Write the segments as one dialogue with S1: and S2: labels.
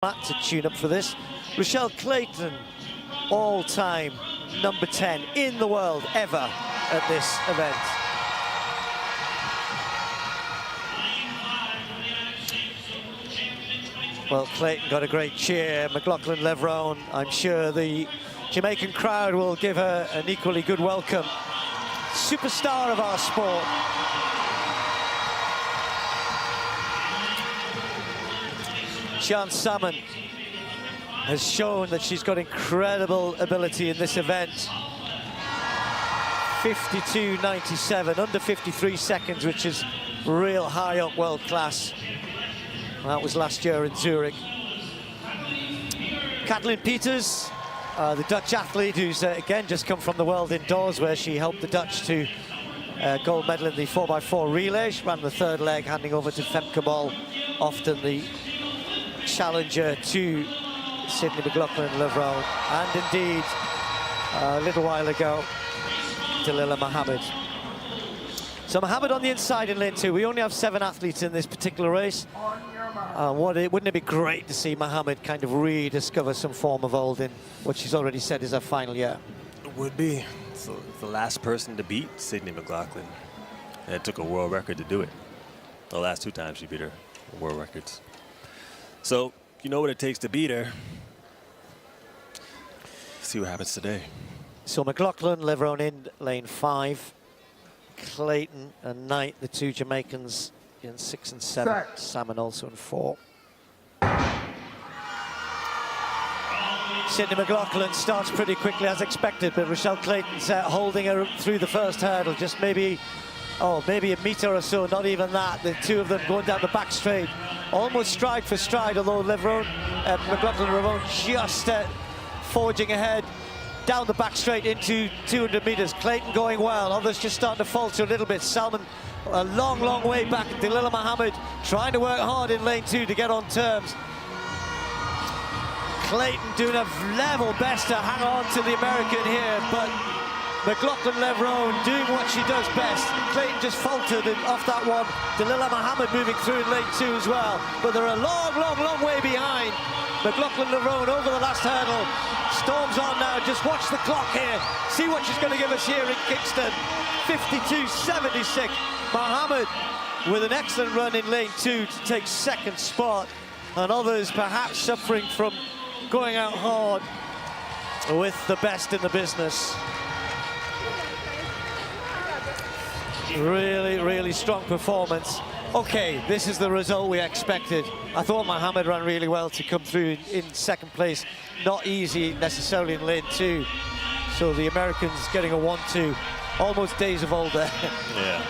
S1: To tune up for this. Rochelle Clayton, all-time number 10 in the world ever at this event. Well, Clayton got a great cheer. McLaughlin-Levrone, I'm sure the Jamaican crowd will give her an equally good welcome. Superstar of our sport. Sian Salmon has shown that she's got incredible ability in this event. 52.97, under 53 seconds, which is real high up world class. That was last year in Zurich. Kathleen Peters, the Dutch athlete who's again just come from the World Indoors, where she helped the Dutch to gold medal in the 4x4 relay. She ran the third leg, handing over to Femke Bol, often the challenger to Sydney McLaughlin-Levrone, and indeed a little while ago Dalila Muhammad. So Muhammad on the inside in lane 2. We only have 7 athletes in this particular race. Wouldn't it be great to see Muhammad kind of rediscover some form of old in what she's already said is her final year?
S2: It would be. So the last person to beat Sydney McLaughlin, and it took a world record to do it. The last 2 times she beat her world records. So, you know what it takes to beat her. See what happens today. So
S1: McLaughlin-Levrone in lane 5. Clayton and Knight, the 2 Jamaicans, in 6 and 7. Salmon also in 4. Sydney McLaughlin starts pretty quickly as expected, but Rochelle Clayton's holding her through the first hurdle, just maybe a meter or so, not even that. The 2 of them going down the back straight, almost stride for stride, although McLaughlin-Levrone just forging ahead down the back straight into 200 meters. Clayton going well, others just starting to falter a little bit. Salmon a long, long way back. Dalila Muhammad trying to work hard in lane 2 to get on terms. Clayton doing a level best to hang on to the American here, but McLaughlin-Levrone doing what she does best. Clayton just faltered off that one. Dalila Muhammad moving through in lane 2 as well. But they're a long, long, long way behind. McLaughlin-Levrone over the last hurdle. Storms on now. Just watch the clock here. See what she's going to give us here in Kingston. 52.76. Muhammad with an excellent run in lane 2 to take 2nd spot. And others perhaps suffering from going out hard with the best in the business. Really, really strong performance. Okay, this is the result we expected. I thought Muhammad ran really well to come through in 2nd place. Not easy necessarily in lane 2. So the Americans getting a 1-2. Almost days of old there.
S2: Yeah.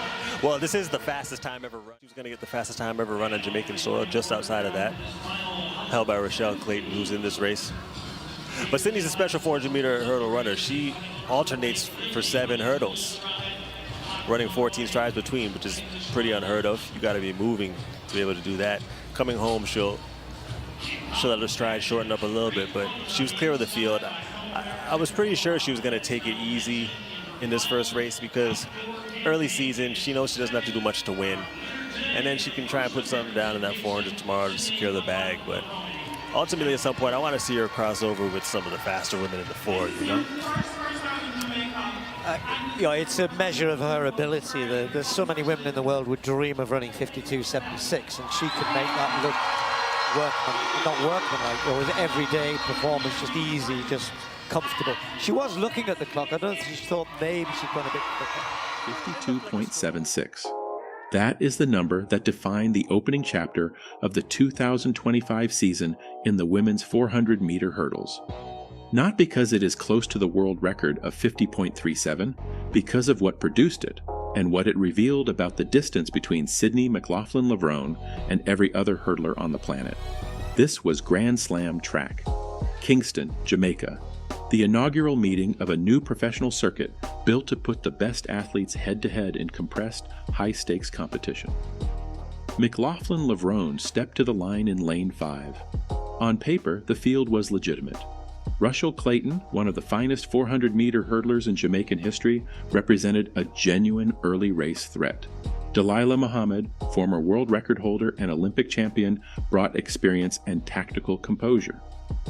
S2: Well, this is the fastest time ever run. She was going to get the fastest time ever run on Jamaican soil. Just outside of that, held by Rochelle Clayton, who's in this race. But Sydney's a special 400-meter hurdle runner. She alternates for 7 hurdles, running 14 strides between, which is pretty unheard of. You got to be moving to be able to do that. Coming home, she'll let her stride shorten up a little bit, but she was clear of the field. I was pretty sure she was going to take it easy in this first race, because early season, she knows she doesn't have to do much to win. And then she can try and put something down in that 400 tomorrow to secure the bag. But ultimately, at some point, I want to see her cross over with some of the faster women in the 4, you know?
S1: It's a measure of her ability. There's so many women in the world would dream of running 52.76, and she can make that look workmanlike, or with everyday performance, just easy, just comfortable. She was looking at the clock. I don't think she thought maybe she'd gone a bit quicker.
S3: 52.76. That is the number that defined the opening chapter of the 2025 season in the women's 400-meter hurdles. Not because it is close to the world record of 50.37, because of what produced it, and what it revealed about the distance between Sydney McLaughlin-Levrone and every other hurdler on the planet. This was Grand Slam Track, Kingston, Jamaica, the inaugural meeting of a new professional circuit built to put the best athletes head-to-head in compressed, high-stakes competition. McLaughlin-Levrone stepped to the line in lane 5. On paper, the field was legitimate. Rochelle Clayton, one of the finest 400-meter hurdlers in Jamaican history, represented a genuine early race threat. Delilah Muhammad, former world record holder and Olympic champion, brought experience and tactical composure.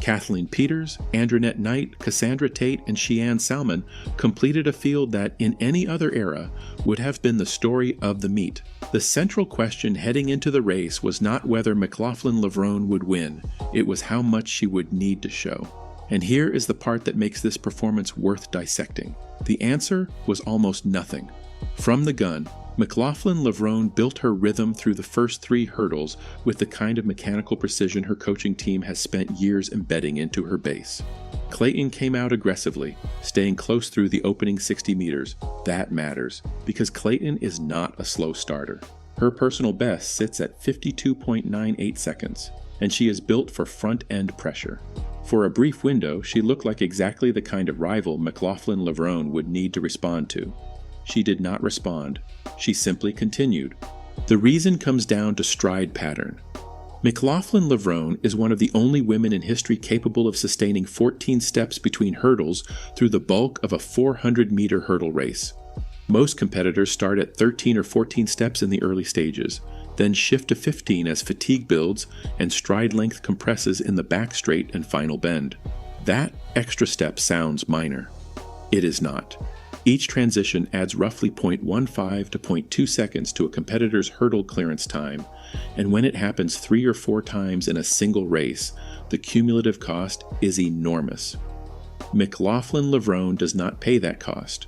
S3: Kathleen Peters, Andronette Knight, Cassandra Tate, and Sheann Salmon completed a field that, in any other era, would have been the story of the meet. The central question heading into the race was not whether McLaughlin-Levrone would win, it was how much she would need to show. And here is the part that makes this performance worth dissecting. The answer was almost nothing. From the gun, McLaughlin-Levrone built her rhythm through the first 3 hurdles with the kind of mechanical precision her coaching team has spent years embedding into her base. Clayton came out aggressively, staying close through the opening 60 meters. That matters, because Clayton is not a slow starter. Her personal best sits at 52.98 seconds, and she is built for front-end pressure. For a brief window, she looked like exactly the kind of rival McLaughlin-Levrone would need to respond to. She did not respond. She simply continued. The reason comes down to stride pattern. McLaughlin-Levrone is one of the only women in history capable of sustaining 14 steps between hurdles through the bulk of a 400-meter hurdle race. Most competitors start at 13 or 14 steps in the early stages, then shift to 15 as fatigue builds and stride length compresses in the back straight and final bend. That extra step sounds minor. It is not. Each transition adds roughly 0.15 to 0.2 seconds to a competitor's hurdle clearance time, and when it happens 3 or 4 times in a single race, the cumulative cost is enormous. McLaughlin-Levrone does not pay that cost.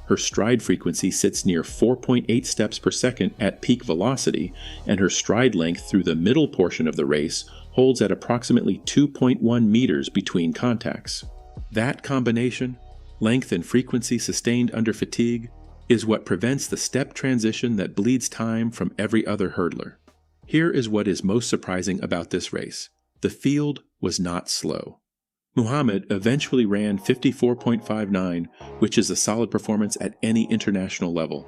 S3: Her stride frequency sits near 4.8 steps per second at peak velocity, and her stride length through the middle portion of the race holds at approximately 2.1 meters between contacts. That combination, length and frequency sustained under fatigue, is what prevents the step transition that bleeds time from every other hurdler. Here is what is most surprising about this race. The field was not slow. Muhammad eventually ran 54.59, which is a solid performance at any international level.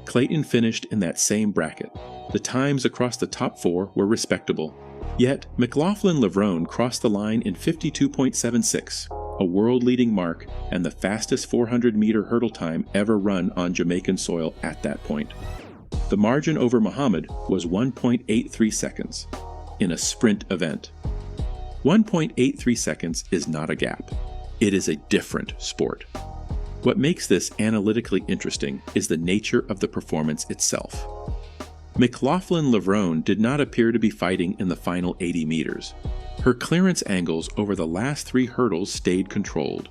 S3: Clayton finished in that same bracket. The times across the top 4 were respectable. Yet, McLaughlin-Levrone crossed the line in 52.76, a world-leading mark and the fastest 400-meter hurdle time ever run on Jamaican soil at that point. The margin over Muhammad was 1.83 seconds in a sprint event. 1.83 seconds is not a gap. It is a different sport. What makes this analytically interesting is the nature of the performance itself. McLaughlin-Levrone did not appear to be fighting in the final 80 meters. Her clearance angles over the last 3 hurdles stayed controlled.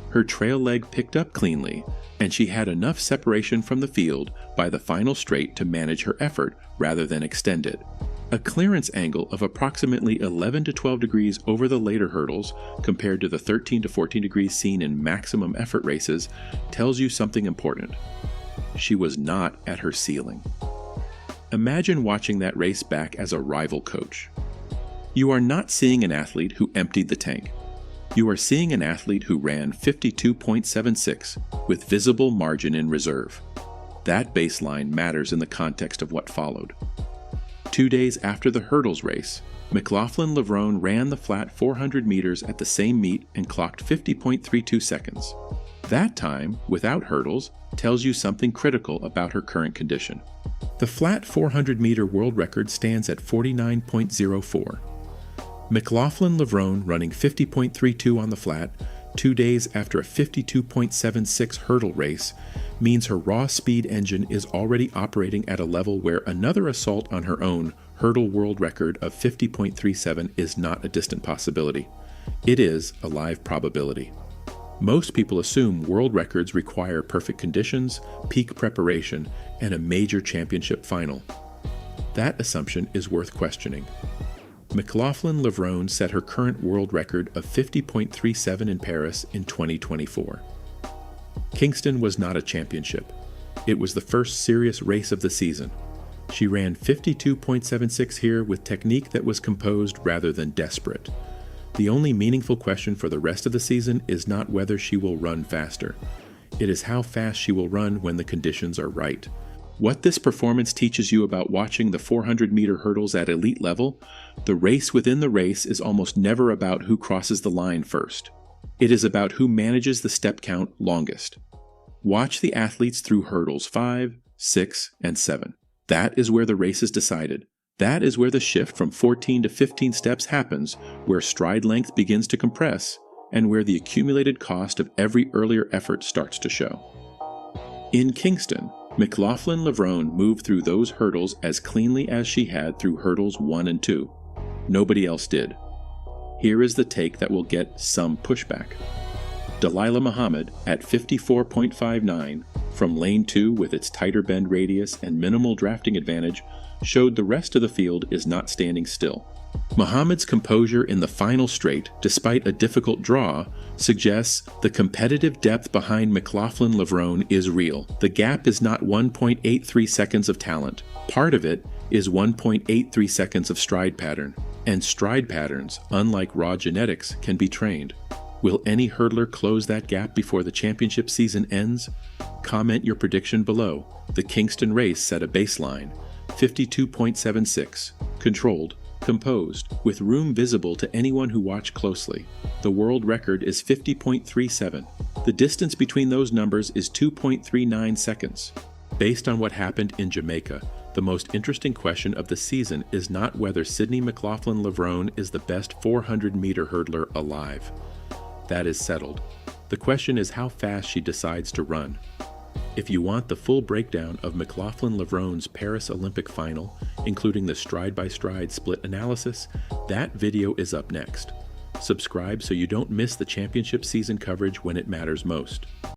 S3: Her trail leg picked up cleanly, and she had enough separation from the field by the final straight to manage her effort rather than extend it. A clearance angle of approximately 11 to 12 degrees over the later hurdles, compared to the 13 to 14 degrees seen in maximum effort races, tells you something important. She was not at her ceiling. Imagine watching that race back as a rival coach. You are not seeing an athlete who emptied the tank. You are seeing an athlete who ran 52.76 with visible margin in reserve. That baseline matters in the context of what followed. 2 days after the hurdles race, McLaughlin-Levrone ran the flat 400 meters at the same meet and clocked 50.32 seconds. That time, without hurdles, tells you something critical about her current condition. The flat 400-meter world record stands at 49.04. McLaughlin-Levrone running 50.32 on the flat 2 days after a 52.76 hurdle race means her raw speed engine is already operating at a level where another assault on her own hurdle world record of 50.37 is not a distant possibility. It is a live probability. Most people assume world records require perfect conditions, peak preparation, and a major championship final. That assumption is worth questioning. McLaughlin-Levrone set her current world record of 50.37 in Paris in 2024. Kingston was not a championship. It was the first serious race of the season. She ran 52.76 here with technique that was composed rather than desperate. The only meaningful question for the rest of the season is not whether she will run faster. It is how fast she will run when the conditions are right. What this performance teaches you about watching the 400-meter hurdles at elite level, the race within the race is almost never about who crosses the line first. It is about who manages the step count longest. Watch the athletes through hurdles 5, 6, and 7. That is where the race is decided. That is where the shift from 14 to 15 steps happens, where stride length begins to compress, and where the accumulated cost of every earlier effort starts to show. In Kingston, McLaughlin-Levrone moved through those hurdles as cleanly as she had through hurdles 1 and 2. Nobody else did. Here is the take that will get some pushback. Dalilah Muhammad at 54.59 from lane 2 with its tighter bend radius and minimal drafting advantage showed the rest of the field is not standing still. Muhammad's composure in the final straight, despite a difficult draw, suggests the competitive depth behind McLaughlin-Levrone is real. The gap is not 1.83 seconds of talent. Part of it is 1.83 seconds of stride pattern. And stride patterns, unlike raw genetics, can be trained. Will any hurdler close that gap before the championship season ends? Comment your prediction below. The Kingston race set a baseline, 52.76, controlled, composed, with room visible to anyone who watched closely. The world record is 50.37. The distance between those numbers is 2.39 seconds. Based on what happened in Jamaica, the most interesting question of the season is not whether Sydney McLaughlin-Levrone is the best 400-meter hurdler alive. That is settled. The question is how fast she decides to run. If you want the full breakdown of McLaughlin-Levrone's Paris Olympic final, including the stride-by-stride split analysis, that video is up next. Subscribe so you don't miss the championship season coverage when it matters most.